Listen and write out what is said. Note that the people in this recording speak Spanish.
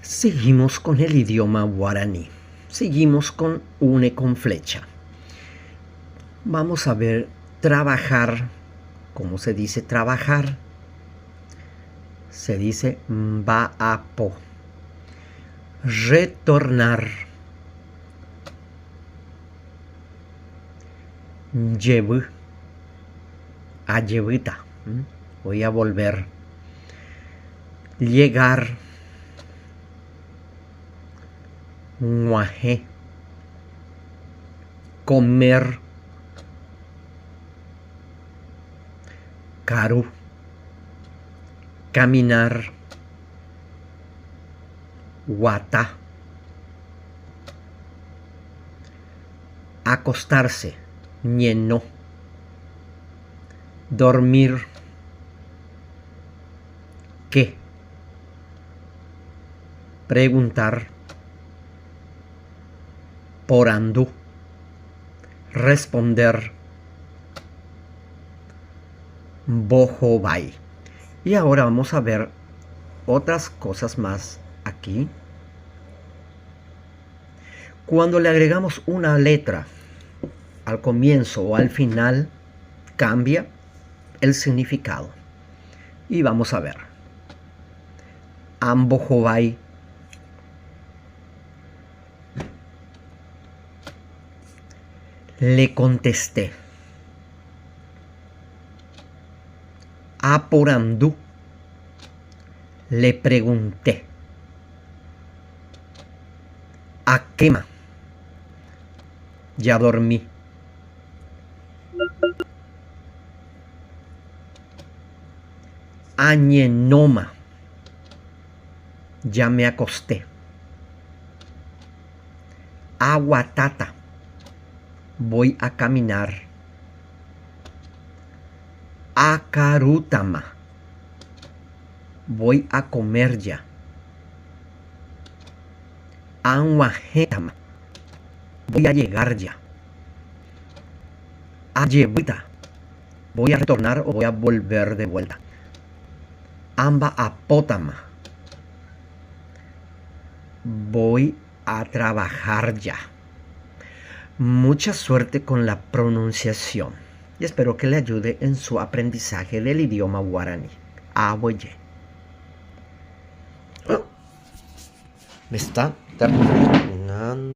Seguimos con el idioma guaraní. Seguimos con une con flecha. Vamos a ver trabajar. ¿Cómo se dice trabajar? Se dice mbaapo. Retornar. Llevu. Ayevita. Voy a volver. Llegar. Nguaje. Comer. Caru. Caminar. Guata. Acostarse. Ñeno. Dormir. ¿Qué? Preguntar. Porandú. Responder. Bojobay. Y ahora vamos a ver otras cosas más aquí. Cuando le agregamos una letra al comienzo o al final, cambia el significado. Y vamos a ver. Ambojobay. Le contesté. Aporandú. Le pregunté. A quema. Ya dormí. Añenoma. Ya me acosté. Aguatata. Voy a caminar. Acarutama. Voy a comer ya. Anguajetama. Voy a llegar ya. Ayevita. Voy a retornar o voy a volver de vuelta. Amba apótama. Voy a trabajar ya. Mucha suerte con la pronunciación y espero que le ayude en su aprendizaje del idioma guaraní. Aboye. Me está terminando.